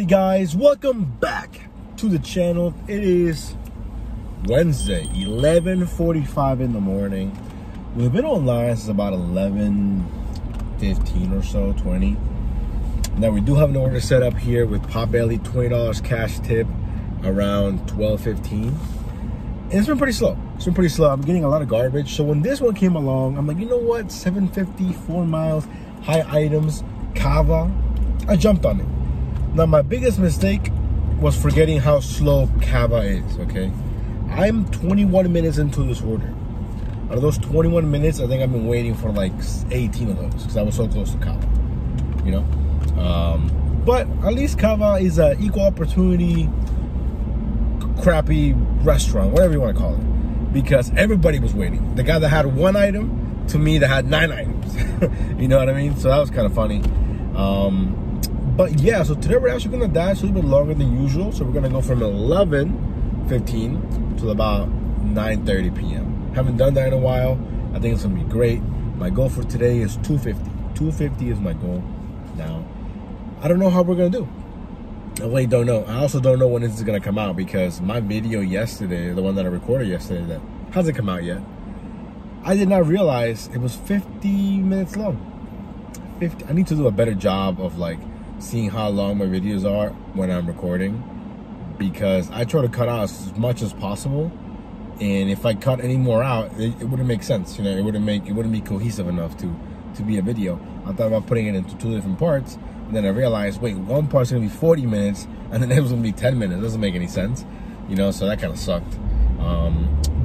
Alrighty guys, welcome back to the channel. It is Wednesday, 11:45 in the morning. We've been online since about 11:15 or so, 20. Now we do have an order set up here with Potbelly, $20 cash tip around 12:15. And it's been pretty slow. I'm getting a lot of garbage. So when this one came along, I'm like, you know what? 750, 4 miles, high items, Kava. I jumped on it. Now my biggest mistake was forgetting how slow Kava is, okay? I'm 21 minutes into this order. Out of those 21 minutes, I think I've been waiting for like 18 of those because I was so close to Kava, you know? But at least Kava is an equal opportunity, crappy restaurant, whatever you want to call it, because everybody was waiting. The guy that had one item, to me, that had 9 items. You know what I mean? So that was kind of funny. But yeah, so today we're actually gonna dash a little bit longer than usual. So we're gonna go from 11:15 to about 9:30 p.m. Haven't done that in a while. I think it's gonna be great. My goal for today is 250. 250 is my goal. Now, I don't know how we're gonna do. I really don't know. I also don't know when this is gonna come out because my video yesterday, the one that I recorded yesterday, that hasn't come out yet. I did not realize it was 50 minutes long. 50. I need to do a better job of like seeing how long my videos are when I'm recording, because I try to cut out as much as possible, and if I cut any more out, it wouldn't make sense. You know, it wouldn't be cohesive enough to be a video. I thought about putting it into 2 different parts, and then I realized, wait, one part's gonna be 40 minutes, and then it was gonna be 10 minutes. It doesn't make any sense, you know. So that kind of sucked.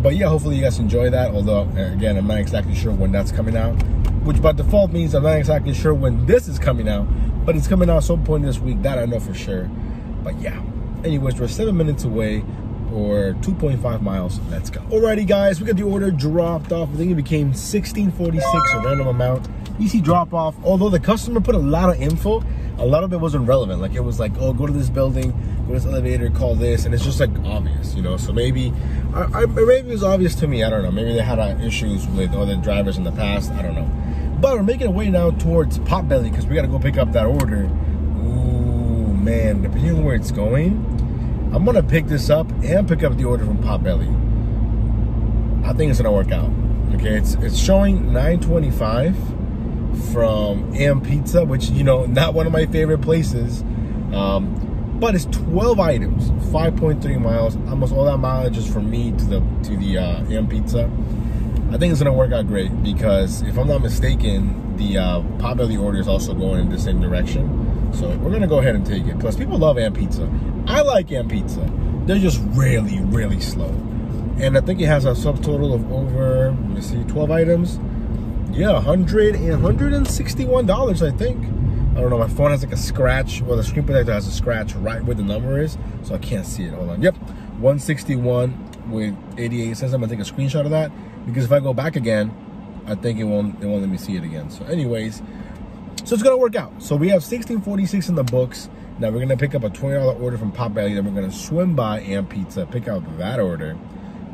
But yeah, hopefully you guys enjoy that. Although again, I'm not exactly sure when that's coming out, which by default means I'm not exactly sure when this is coming out. But it's coming out some point this week, that I know for sure. But yeah, anyways, we're 7 minutes away, or 2.5 miles. Let's go. Alrighty guys, we got the order dropped off. I think it became $16.46, a random amount. Easy drop off. Although the customer put a lot of info, a lot of it wasn't relevant. Like it was like, oh, go to this building, go to this elevator, call this, and it's just like obvious, you know. So maybe maybe it was obvious to me. I don't know. Maybe they had issues with other drivers in the past. I don't know. But we're making our way now towards Potbelly because we got to go pick up that order. Ooh, man, depending on where it's going, I'm going to pick this up and pick up the order from Potbelly. I think it's going to work out. Okay, it's showing $9.25 from AM Pizza, which, you know, not one of my favorite places. But it's 12 items, 5.3 miles. Almost all that mileage is from me to the AM Pizza. I think it's gonna work out great because if I'm not mistaken, the Potbelly order is also going in the same direction. So we're gonna go ahead and take it. Plus, people love AM Pizza. I like AM Pizza. They're just really, really slow. And I think it has a subtotal of over, let me see, 12 items. Yeah, $161, I think. I don't know, my phone has like a scratch, or the screen protector has a scratch right where the number is, so I can't see it. Hold on. Yep, 161 with 88 cents. I'm gonna take a screenshot of that, because if I go back again, I think it won't let me see it again. So anyways, so it's gonna work out. So we have $16.46 in the books. Now we're gonna pick up a $20 order from Potbelly. Then we're gonna swim by AM Pizza, pick up that order,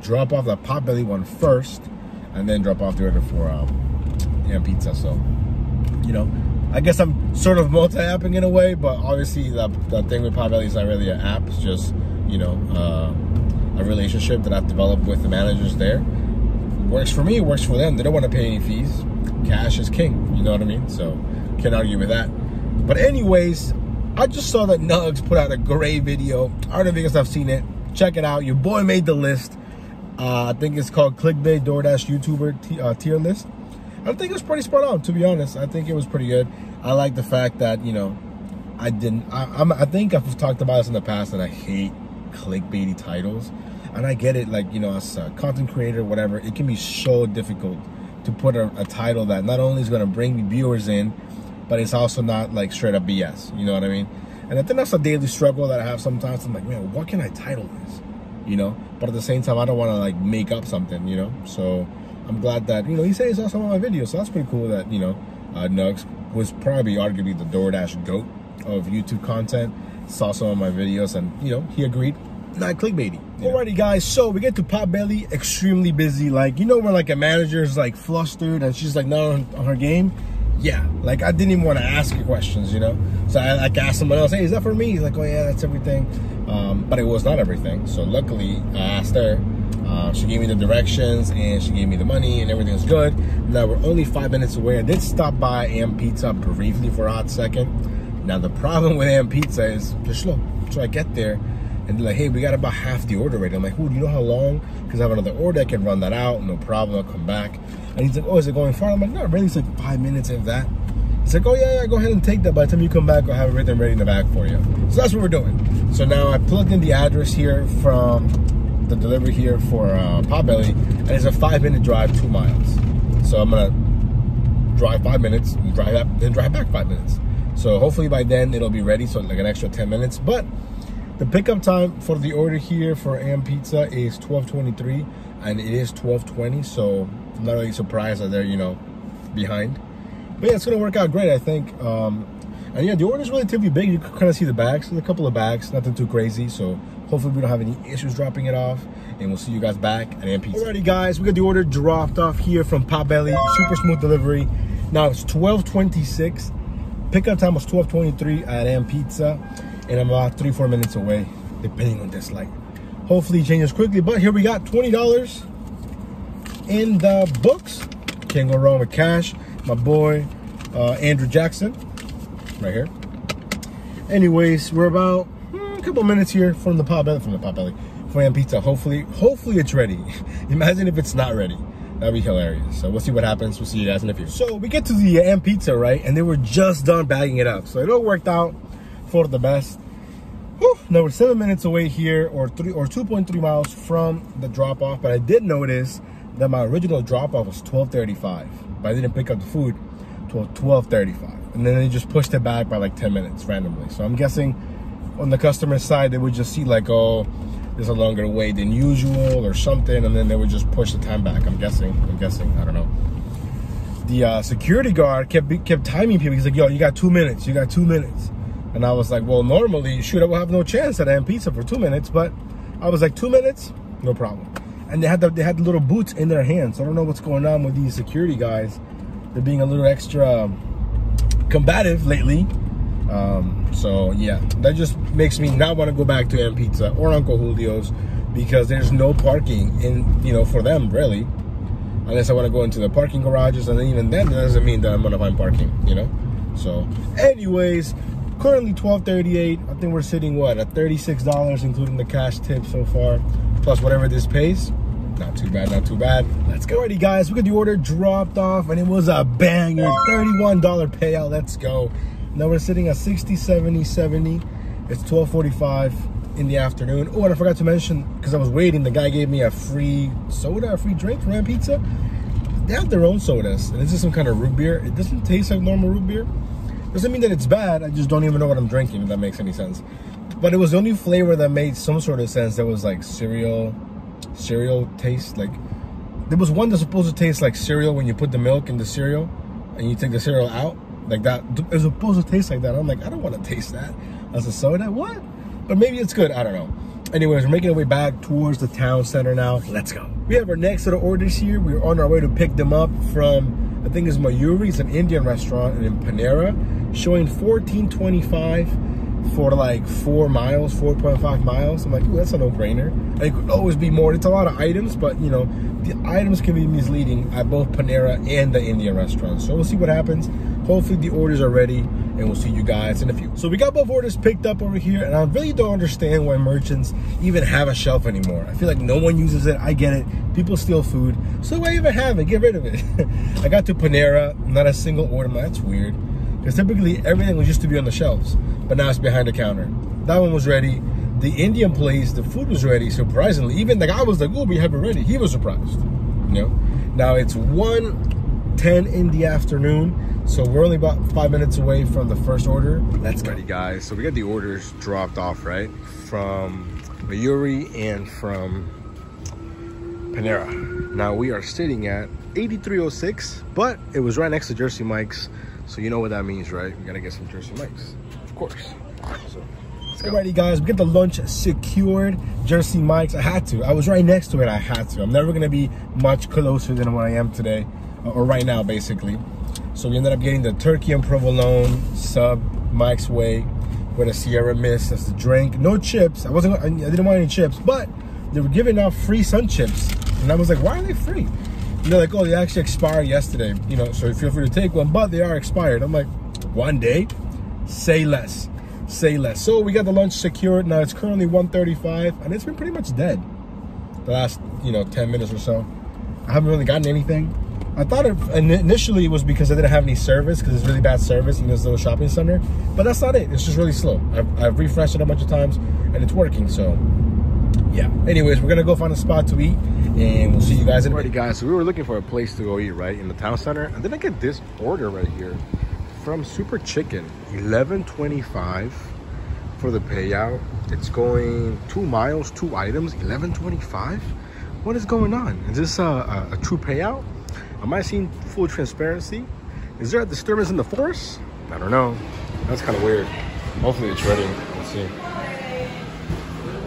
drop off the Potbelly one first, and then drop off the order for AM Pizza. So, you know, I guess I'm sort of multi-apping in a way, but obviously the thing with Potbelly is not really an app. It's just, you know, a relationship that I've developed with the managers there. Works for me, works for them. They don't want to pay any fees. Cash is king, you know what I mean? So can't argue with that. But anyways, I just saw that Nugs put out a great video. I don't know if you guys have seen it. Check it out. Your boy made the list. I think it's called Clickbait DoorDash YouTuber tier list. I think it was pretty spot on, to be honest. I think it was pretty good. I like the fact that, you know, I think I've talked about this in the past, and I hate clickbaity titles. And I get it, like, you know, as a content creator, whatever, it can be so difficult to put a title that not only is going to bring viewers in, but it's also not like straight up BS. You know what I mean? And I think that's a daily struggle that I have sometimes. I'm like, man, what can I title this? You know? But at the same time, I don't want to like make up something, you know? So I'm glad that, you know, he said he saw some of my videos. So that's pretty cool that, you know, Nugs, was probably arguably the DoorDash GOAT of YouTube content, saw some of my videos, and, you know, he agreed. Not clickbaity. Yeah. Alrighty guys, so we get to Potbelly, extremely busy. Like, you know, when like a manager is like flustered and she's like not on her game, yeah, like I didn't even want to ask you questions, you know. So I like asked someone else, hey, is that for me? He's like, oh yeah, that's everything. But it was not everything. So luckily I asked her. She gave me the directions and she gave me the money and everything's good. Now we're only 5 minutes away. I did stop by Am Pizza briefly for a hot second. Now the problem with Am Pizza is they're slow. So I get there and they're like, hey, we got about half the order ready. I'm like, oh, do you know how long? Because I have another order, I can run that out, no problem, I'll come back. And he's like, oh, is it going far? I'm like, not really, it's like 5 minutes if that. He's like, oh yeah, go ahead and take that. By the time you come back, I'll have everything ready in the back for you. So that's what we're doing. So now I plugged in the address here from the delivery here for Potbelly, and it's a 5-minute drive, 2 miles. So I'm gonna drive 5 minutes and drive up, then drive back 5 minutes. So hopefully by then it'll be ready, so like an extra 10 minutes. But the pickup time for the order here for Am Pizza is 12:23, and it is 12:20. So I'm not really surprised that they're, you know, behind. But yeah, it's gonna work out great, I think. And yeah, the order is relatively big. You can kind of see the bags. There's a couple of bags, nothing too crazy. So hopefully we don't have any issues dropping it off. And we'll see you guys back at Am Pizza. Alrighty guys, we got the order dropped off here from Potbelly. Super smooth delivery. Now it's 12:26. Pickup time was 12:23 at Am Pizza. And I'm about 3-4 minutes away, depending on this light. Hopefully it changes quickly. But here we got $20 in the books. Can't go wrong with cash. My boy, Andrew Jackson. Right here. Anyways, we're about a couple minutes here from the Potbelly, for Am Pizza. Hopefully it's ready. Imagine if it's not ready. That'd be hilarious. So we'll see what happens. We'll see you guys in a few. So we get to the Am Pizza, right? And they were just done bagging it up. So it all worked out for the best. Whew. Now we're 7 minutes away here, or 2.3 miles from the drop off. But I did notice that my original drop off was 12:35. But I didn't pick up the food till 12:35. And then they just pushed it back by like 10 minutes randomly. So I'm guessing on the customer side, they would just see like, oh, there's a longer wait than usual or something. And then they would just push the time back. I'm guessing, I don't know. The security guard kept timing people. He's like, yo, you got 2 minutes. You got 2 minutes. And I was like, well, normally, shoot, I will have no chance at Am Pizza for 2 minutes. But I was like, 2 minutes, no problem. And they had the little boots in their hands. So I don't know what's going on with these security guys. They're being a little extra combative lately. So yeah, that just makes me not want to go back to Am Pizza or Uncle Julio's, because there's no parking in, you know, for them really, unless I want to go into the parking garages, and then even then, that doesn't mean that I'm gonna find parking, you know. So anyways, currently 12:38. I think we're sitting what at $36, including the cash tip so far, plus whatever this pays. Not too bad, not too bad. Let's go. Alrighty guys, we got the order dropped off and it was a banger. $31 payout, let's go. Now we're sitting at 60, 70, 70. It's 12:45 in the afternoon. Oh, and I forgot to mention, because I was waiting, the guy gave me a free soda, a free drink from Am Pizza. They have their own sodas, and this is some kind of root beer. It doesn't taste like normal root beer. Doesn't mean that it's bad, I just don't even know what I'm drinking, if that makes any sense. But it was the only flavor that made some sort of sense. That was like cereal taste. Like there was one that's supposed to taste like cereal when you put the milk in the cereal and you take the cereal out, like that. It was supposed to taste like that. I'm like, I don't want to taste that as a soda. What? But maybe it's good, I don't know. Anyways, we're making our way back towards the town center now. Let's go. We have our next set of orders here. We're on our way to pick them up from, I think it's Mayuri. It's an Indian restaurant in Panera, showing $14.25 for like 4 miles, 4.5 miles. I'm like, ooh, that's a no-brainer. It could always be more. It's a lot of items, but you know, the items can be misleading at both Panera and the Indian restaurant. So we'll see what happens. Hopefully the orders are ready, and we'll see you guys in a few. So we got both orders picked up over here, and I really don't understand why merchants even have a shelf anymore. I feel like no one uses it. I get it. People steal food. So why even have it? Get rid of it. I got to Panera, not a single order. That's weird. Because typically everything was used to be on the shelves, but now it's behind the counter. That one was ready. The Indian place, the food was ready, surprisingly. Even the guy was like, oh, we have it ready. He was surprised, you know? Now it's 1:10 in the afternoon, so we're only about 5 minutes away from the first order. Let's go. Ready, guys. So we got the orders dropped off, right? From Mayuri and from Panera. Now we are sitting at 8306, but it was right next to Jersey Mike's. So you know what that means, right? We gotta get some Jersey Mike's, of course. So let's go. Alrighty guys, we get the lunch secured. Jersey Mike's, I had to. I was right next to it, I had to. I'm never gonna be much closer than what I am today, or right now basically. So we ended up getting the turkey and provolone sub Mike's Way with a Sierra Mist as the drink. No chips. I didn't want any chips, but they were giving out free sun chips. And I was like, why are they free? And they're like, oh, they actually expired yesterday. You know, so feel free to take one, but they are expired. I'm like, one day? Say less. Say less. So we got the lunch secured. Now it's currently 1:35, and it's been pretty much dead the last, 10 minutes or so. I haven't really gotten anything. I thought initially it was because I didn't have any service, because it's really bad service in this little shopping center. But that's not it. It's just really slow. I've refreshed it a bunch of times, and it's working. So, yeah. Anyways, we're going to go find a spot to eat, and we'll see you guys in a minute. Alrighty, guys. So we were looking for a place to go eat, right, in the town center. And then I get this order right here from Super Chicken. $11.25 for the payout. It's going 2 miles, 2 items, $11.25. What is going on? Is this a true payout? Am I seeing full transparency? Is there a disturbance in the force? I don't know. That's kind of weird. Hopefully it's ready. Let's see.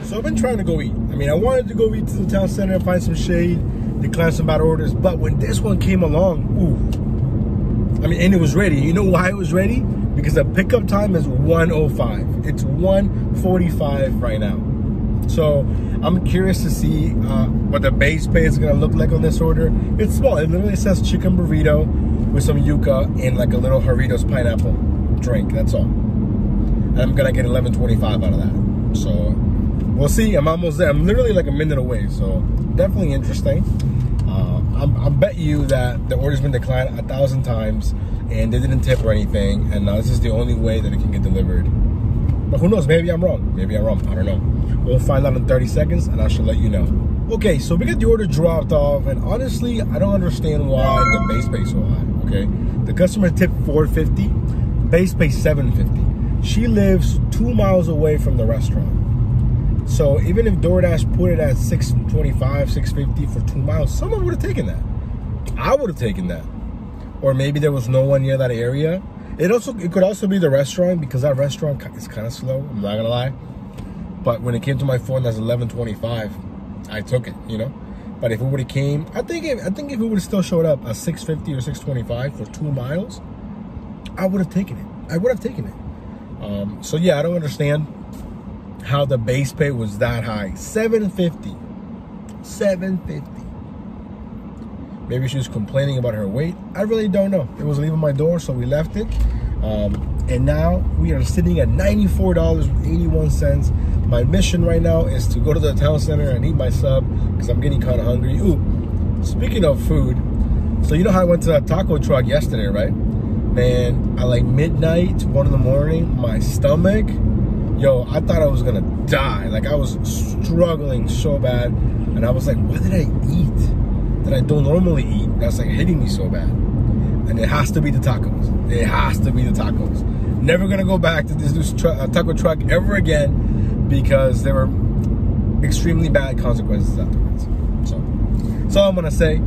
So I've been trying to go eat. I mean, I wanted to go eat to the town center and find some shade, decline some bad orders. But when this one came along, ooh. I mean, and it was ready. You know why it was ready? Because the pickup time is 1:05. It's 1:45 right now. So I'm curious to see what the base pay is gonna look like on this order. It's small. It literally says chicken burrito with some yuca and like a little Jarritos pineapple drink. That's all. And I'm gonna get $11.25 out of that. So we'll see. I'm almost there. I'm literally like a minute away. So definitely interesting. I bet you that the order's been declined 1,000 times and they didn't tip or anything. And now this is the only way that it can get delivered. But who knows? Maybe I'm wrong. Maybe I'm wrong. I don't know. We'll find out in 30 seconds, and I shall let you know. Okay, so we got the order dropped off, and honestly, I don't understand why the base pay is so high, okay? The customer tipped $4.50, base pay $7.50. She lives 2 miles away from the restaurant. So even if DoorDash put it at $6.25, $6.50 for 2 miles, someone would have taken that. I would have taken that. Or maybe there was no one near that area. It could also be the restaurant, because that restaurant is kind of slow, I'm not gonna lie. But when it came to my phone, that's $11.25. I took it, But if it would have came, I think if it would have still showed up at $6.50 or $6.25 for 2 miles, I would have taken it. I would have taken it. So yeah, I don't understand how the base pay was that high. $7.50. $7.50. Maybe she was complaining about her weight. I really don't know. It was leaving my door, so we left it. And now we are sitting at $94.81. My mission right now is to go to the town center and eat my sub, because I'm getting kind of hungry. Ooh, speaking of food, so you know how I went to that taco truck yesterday, right? Man, at like midnight, 1 in the morning, my stomach, yo, I thought I was gonna die. Like, I was struggling so bad. And I was like, what did I eat that I don't normally eat? That's like hitting me so bad. And it has to be the tacos. It has to be the tacos. Never gonna go back to this taco truck ever again, because there were extremely bad consequences afterwards. So that's all I'm gonna say.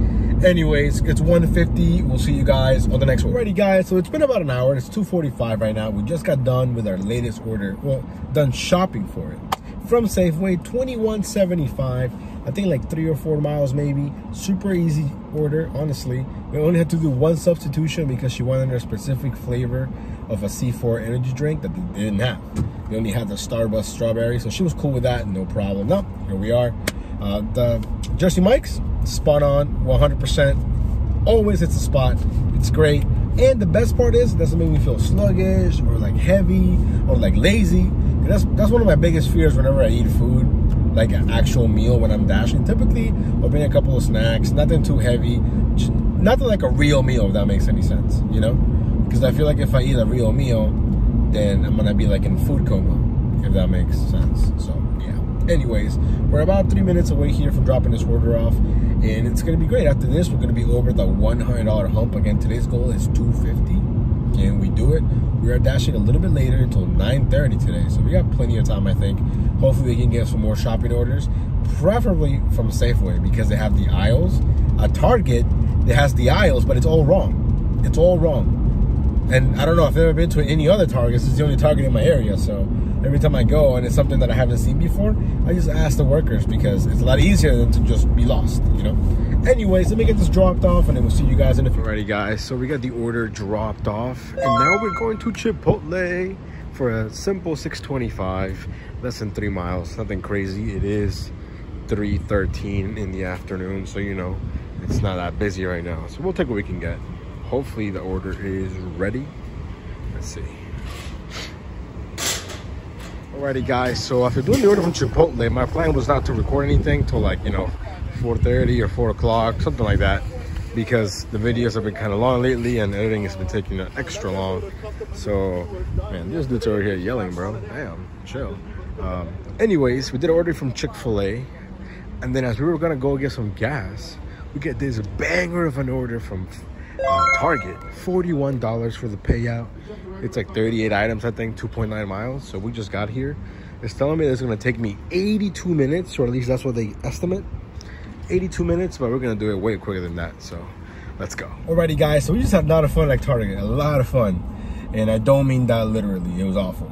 Anyways, it's 1:50. We'll see you guys on the next one. Alrighty, guys. So it's been about an hour. It's 2:45 right now. We just got done with our latest order. Well, done shopping for it from Safeway. $21.75. I think like 3 or 4 miles maybe. Super easy order, honestly. We only had to do one substitution because she wanted a specific flavor of a C4 energy drink that they didn't have. They only had the Starbucks strawberry, so she was cool with that, no problem. No, here we are. The Jersey Mike's, spot on, 100%. Always hits the spot. It's great. And the best part is, it doesn't make me feel sluggish or like heavy or like lazy. And that's one of my biggest fears whenever I eat food, like an actual meal when I'm dashing. Typically, I'll bring a couple of snacks, nothing too heavy, nothing like a real meal, if that makes any sense, Because I feel like if I eat a real meal, then I'm gonna be like in food coma, if that makes sense. So yeah. Anyways, we're about 3 minutes away here from dropping this order off, and it's gonna be great. After this, we're gonna be over the $100 hump. Again, today's goal is $250. Can we do it? We are dashing a little bit later until 9:30 today, so we got plenty of time, I think. Hopefully we can get some more shopping orders, preferably from Safeway, because they have the aisles. At Target, it has the aisles, but it's all wrong. It's all wrong. And I don't know, if I've ever been to any other Targets. It's the only Target in my area, so every time I go and it's something that I haven't seen before, I just ask the workers, because it's a lot easier than to just be lost, Anyways, let me get this dropped off and then we'll see you guys in a few. Alrighty guys, so we got the order dropped off and now we're going to Chipotle for a simple $6.25, less than 3 miles, nothing crazy. It is 3:13 in the afternoon, so you know it's not that busy right now, so we'll take what we can get. Hopefully the order is ready. Let's see. Alrighty guys, so after doing the order from Chipotle, my plan was not to record anything till like, you know, 4:30 or 4 o'clock, something like that, because the videos have been kind of long lately and editing has been taking extra long. So man, this dude's over here yelling, bro. Damn, chill. Anyways, we did an order from Chick-fil-A, and then as we were gonna go get some gas, we get this banger of an order from Target. $41 for the payout. It's like 38 items, I think, 2.9 miles. So we just got here. It's telling me that it's gonna take me 82 minutes, or at least that's what they estimate. 82 minutes, but we're gonna do it way quicker than that, so let's go. Alrighty guys, so we just had a lot of fun at Target, a lot of fun, and I don't mean that literally. It was awful.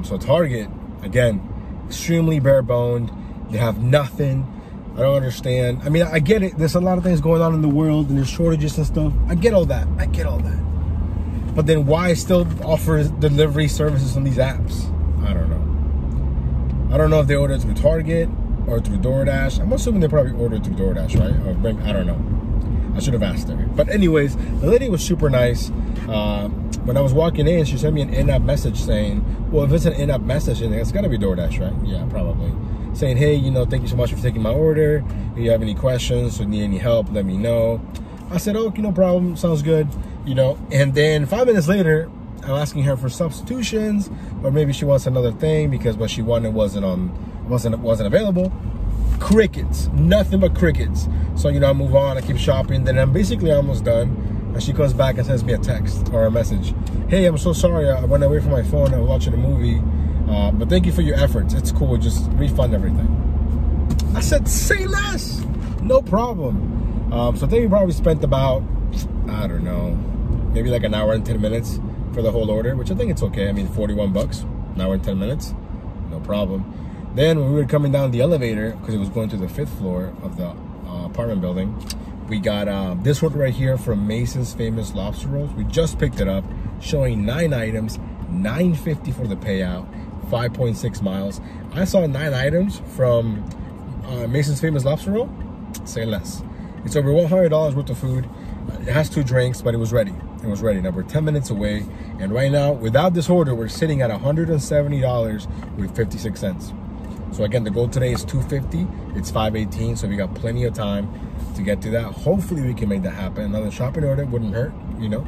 So Target, again, extremely bare boned. They have nothing. I don't understand. I mean, I get it, there's a lot of things going on in the world and there's shortages and stuff. I get all that, but then why still offer delivery services on these apps? I don't know if they ordered through Target or through DoorDash. I'm assuming they probably ordered through DoorDash, right? Or maybe, I don't know. I should have asked her. But anyways, the lady was super nice. When I was walking in, she sent me an in-app message saying, well, if it's an in-app message, then it's gotta be DoorDash, right? Yeah, probably. Saying, hey, you know, thank you so much for taking my order. If you have any questions or need any help, let me know. I said, oh, no problem, sounds good, you know. And then 5 minutes later, I'm asking her for substitutions, or maybe she wants another thing because what she wanted wasn't available. Crickets, nothing but crickets. So, you know, I move on, I keep shopping, then I'm basically almost done. And she comes back and sends me a text or a message. Hey, I'm so sorry, I went away from my phone, I was watching a movie, but thank you for your efforts. It's cool, just refund everything. I said, say less, no problem. So I think we probably spent about, I don't know, maybe like an hour and 10 minutes for the whole order, which I think it's okay. I mean, 41 bucks, an hour and 10 minutes, no problem. Then when we were coming down the elevator, because it was going to the 5th floor of the apartment building, we got this order right here from Mason's Famous Lobster Rolls. We just picked it up, showing 9 items, $9.50 for the payout, 5.6 miles. I saw 9 items from Mason's Famous Lobster Roll, say less. It's over $100 worth of food. It has 2 drinks, but it was ready. It was ready. Now we're 10 minutes away, and right now, without this order, we're sitting at $170 with 56 cents. So again, the goal today is $250. It's 5:18, so we got plenty of time to get to that. Hopefully, we can make that happen. Another shopping order wouldn't hurt, you know.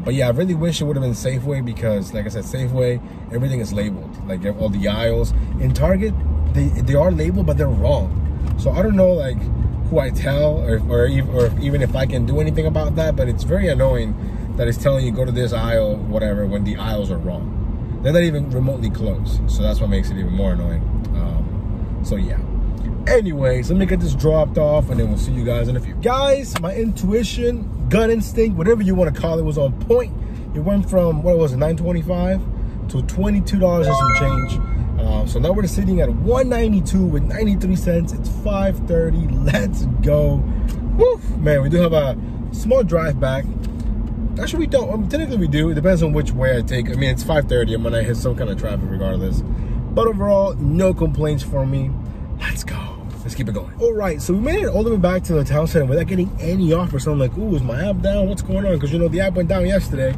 But yeah, I really wish it would have been Safeway because, like I said, Safeway, everything is labeled. Like all the aisles. In Target, they are labeled, but they're wrong. So I don't know, like, who I tell or even if I can do anything about that, but it's very annoying that it's telling you go to this aisle, whatever, when the aisles are wrong. They're not even remotely closed, so that's what makes it even more annoying. So yeah. Anyways, let me get this dropped off and then we'll see you guys in a few. Guys, my intuition, gut instinct, whatever you want to call it, was on point. It went from, what was it, $9.25 to $22 and some change. So now we're sitting at $192 with 93 cents. It's 5:30. Let's go. Woo, man, we do have a small drive back. Actually, we don't. Technically, we do. It depends on which way I take. I mean, it's 5:30. I'm gonna hit some kind of traffic regardless. But overall, no complaints for me. Let's go. Let's keep it going. All right, so we made it all the way back to the town center without getting any offers. So I'm like, ooh, is my app down? What's going on? Because, you know, the app went down yesterday.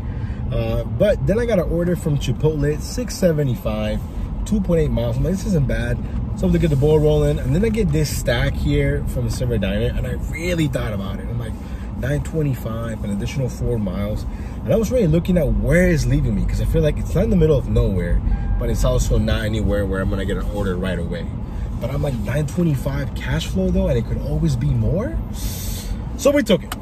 But then I got an order from Chipotle, $6.75, 2.8 miles. I'm like, this isn't bad. So to get the ball rolling. And then I get this stack here from the Silver Diner, and I really thought about it. I'm like, $9.25, an additional 4 miles. And I was really looking at where it's leaving me, because I feel like it's not in the middle of nowhere, but it's also not anywhere where I'm gonna get an order right away. But I'm like, $9.25 cash flow though, and it could always be more. So we took it.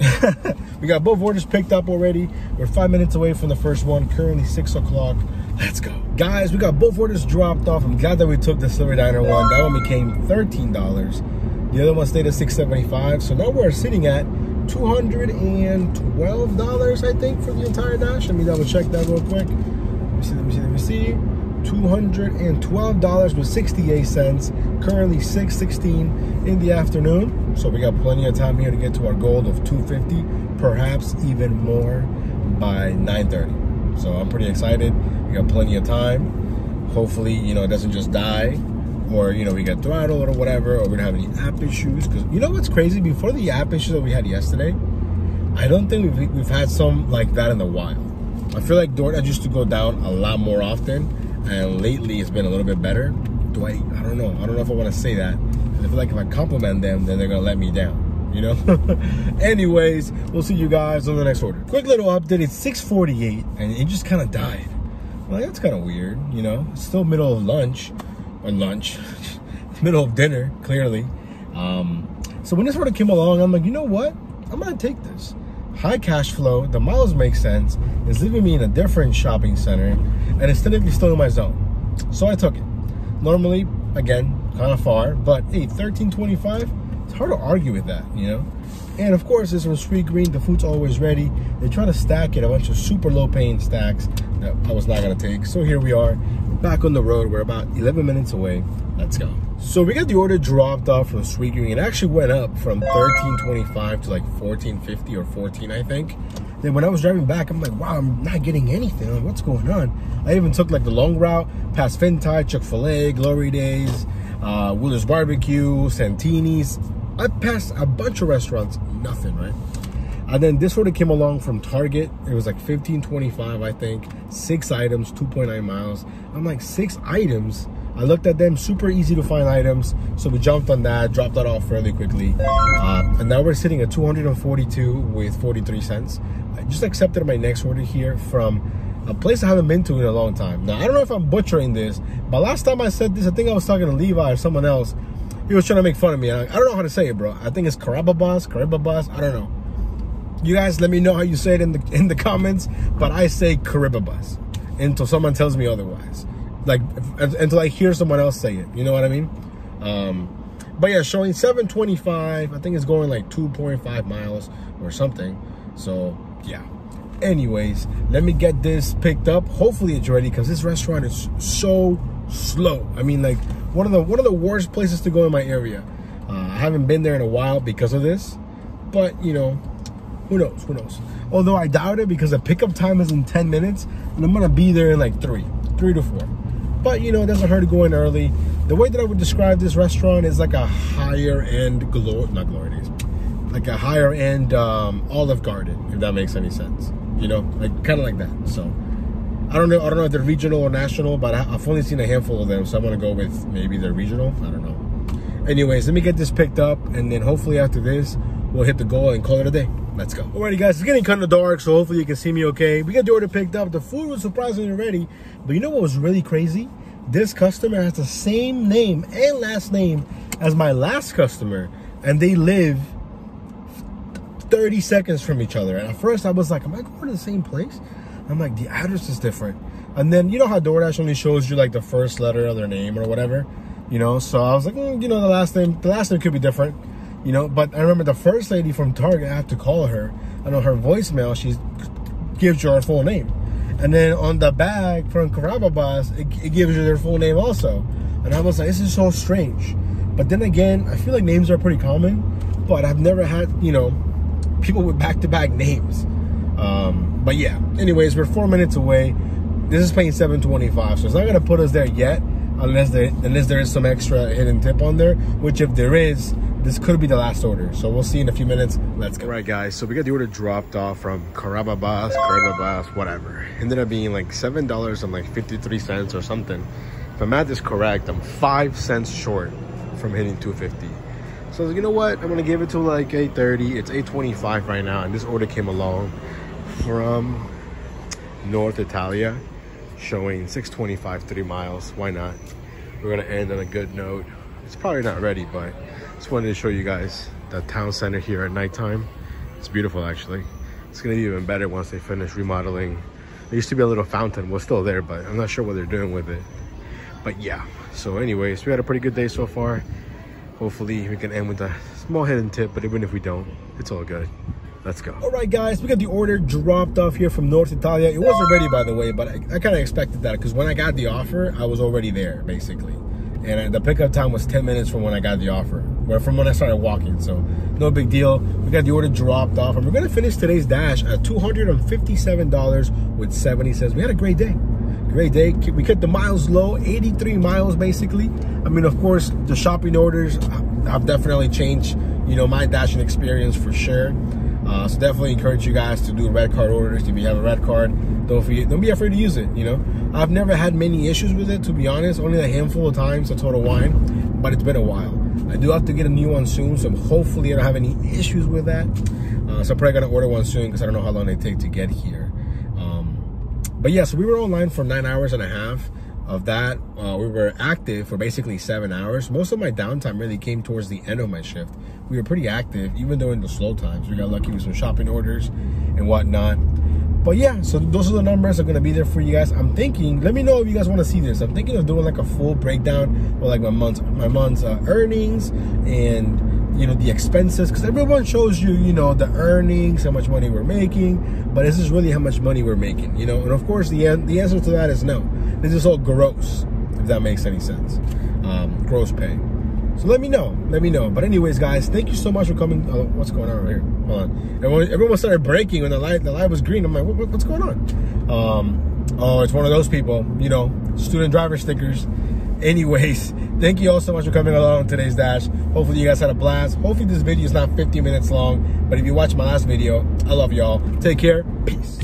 We got both orders picked up already. We're 5 minutes away from the first one, currently 6 o'clock. Let's go. Guys, we got both orders dropped off. I'm glad that we took the Silver Diner one. That one became $13. The other one stayed at $6.75. So now we're sitting at $212, I think, for the entire dash. Let me double check that real quick. Let me see. $212 with 68 cents. Currently 6:16 in the afternoon. So we got plenty of time here to get to our goal of 250, perhaps even more by 9:30. So I'm pretty excited. We got plenty of time. Hopefully, you know, it doesn't just die, or, you know, we get throttled or whatever, or we don't have any app issues. Because you know what's crazy? Before the app issue that we had yesterday, I don't think we've had some like that in a while. I feel like DoorDash used to go down a lot more often, and lately it's been a little bit better. I don't know. I don't know if I want to say that. I feel like if I compliment them, then they're gonna let me down, you know. Anyways, we'll see you guys on the next order. Quick little update. It's 6:48, and it just kind of died. I'm like, that's kind of weird, you know. It's still middle of lunch, middle of dinner, clearly. So when this order came along, I'm like, you know what? I'm gonna take this. High cash flow, the miles make sense, it's leaving me in a different shopping center, and it's technically still in my zone. So I took it. Normally, again, kind of far, but hey, $13.25, it's hard to argue with that, you know? And of course, it's from Sweet Green, the food's always ready. They're trying to stack it, a bunch of super low paying stacks that I was not gonna take. So here we are, back on the road. We're about 11 minutes away. Let's go. So we got the order dropped off from Sweet Green. It actually went up from $13.25 to like $14.50 or $14, I think. Then when I was driving back, I'm like, wow, I'm not getting anything. Like, what's going on? I even took like the long route past Fintai, Chick-fil-A, Glory Days, Wheeler's Barbecue, Santini's. I passed a bunch of restaurants, nothing, right? And then this order came along from Target. It was like $15.25, I think. 6 items, 2.9 miles. I'm like, 6 items? I looked at them, super easy to find items. So we jumped on that, dropped that off fairly quickly. And now we're sitting at 242 with 43 cents. I just accepted my next order here from a place I haven't been to in a long time. Now, I don't know if I'm butchering this, but last time I said this, I think I was talking to Levi or someone else. He was trying to make fun of me. I don't know how to say it, bro. I think it's Carababas, I don't know. You guys let me know how you say it in the comments, but I say Carababas until someone tells me otherwise. Like, until I hear someone else say it. You know what I mean? But yeah, showing 725. I think it's going like 2.5 miles or something. So, yeah. Anyways, let me get this picked up. Hopefully it's ready, because this restaurant is so slow. I mean, like, one of the worst places to go in my area. I haven't been there in a while because of this. But, you know, who knows? Who knows? Although I doubt it, because the pickup time is in 10 minutes. And I'm going to be there in like 3 to 4. But, you know, it doesn't hurt to go in early. The way that I would describe this restaurant is like a higher end, not Glory Days, like a higher end Olive Garden, if that makes any sense. You know, like kind of like that. So I don't know if they're regional or national, but I've only seen a handful of them. So I'm going to go with maybe they're regional. I don't know. Anyways, let me get this picked up, and then hopefully after this, we'll hit the goal and call it a day. Let's go. Alrighty, guys, it's getting kind of dark, so hopefully you can see me okay. We got the order picked up. The food was surprisingly ready, but you know what was really crazy? This customer has the same name and last name as my last customer, and they live 30 seconds from each other. And at first I was like, am I going to the same place? I'm like, the address is different. And then, you know how DoorDash only shows you like the first letter of their name or whatever, you know? So I was like, you know, the last name could be different. You know, but I remember the first lady from Target, I have to call her. I know her voicemail, she gives you her full name. And then on the bag from Carababas, it gives you their full name also. And I was like, this is so strange. But then again, I feel like names are pretty common, but I've never had, you know, people with back-to-back names. But yeah, anyways, we're 4 minutes away. This is paying $7.25, so it's not gonna put us there yet, unless there is some extra hidden tip on there, which if there is, this could be the last order. So we'll see in a few minutes. Let's go. All right, guys, so we got the order dropped off from Carababas, whatever. Ended up being like $7 and like 53 cents or something. If my math is correct, I'm 5 cents short from hitting 250. So you know what? I'm gonna give it to like 8:30. It's 8:25 right now, and this order came along from North Italia, showing 625, 3 miles. Why not? We're gonna end on a good note. It's probably not ready, but just wanted to show you guys the town center here at nighttime. It's beautiful, actually. It's gonna be even better once they finish remodeling. There used to be a little fountain. Well, still there, but I'm not sure what they're doing with it. But yeah, so anyways, we had a pretty good day so far. Hopefully we can end with a small hidden tip, but even if we don't, it's all good. Let's go. All right, guys, we got the order dropped off here from North Italia. It wasn't ready, by the way, but I kind of expected that, because when I got the offer, I was already there, basically. And the pickup time was 10 minutes from when I got the offer, or from when I started walking. So no big deal. We got the order dropped off, and we're gonna finish today's dash at $257 with 70 cents. We had a great day. Great day. We kept the miles low, 83 miles basically. I mean, of course, the shopping orders have definitely changed, you know, my dashing experience for sure. So definitely encourage you guys to do red card orders. If you have a red card, don't be afraid to use it. You know, I've never had many issues with it, to be honest. Only a handful of times, a Total Wine, but it's been a while. I do have to get a new one soon, so hopefully I don't have any issues with that. So I'm probably gonna order one soon because I don't know how long they take to get here. But yeah, so we were online for 9.5 hours. Of that, we were active for basically 7 hours. Most of my downtime really came towards the end of my shift. We were pretty active, even during the slow times. We got lucky with some shopping orders and whatnot. But yeah, so those are the numbers. I'm gonna be there for you guys. I'm thinking, let me know if you guys want to see this. I'm thinking of doing like a full breakdown of like my month's earnings and, you know, the expenses, because everyone shows you, you know, the earnings, how much money we're making, but is this really how much money we're making, you know? And of course, the answer to that is no. This is all gross, if that makes any sense. Gross pay. So let me know. But anyways, guys, thank you so much for coming. What's going on over here? Hold on. Everyone started breaking when the light was green. I'm like, what's going on? Oh, it's one of those people, you know, student driver stickers. Anyways, thank you all so much for coming along on today's dash. Hopefully you guys had a blast. Hopefully this video is not 50 minutes long, but if you watched my last video, I love y'all. Take care. Peace.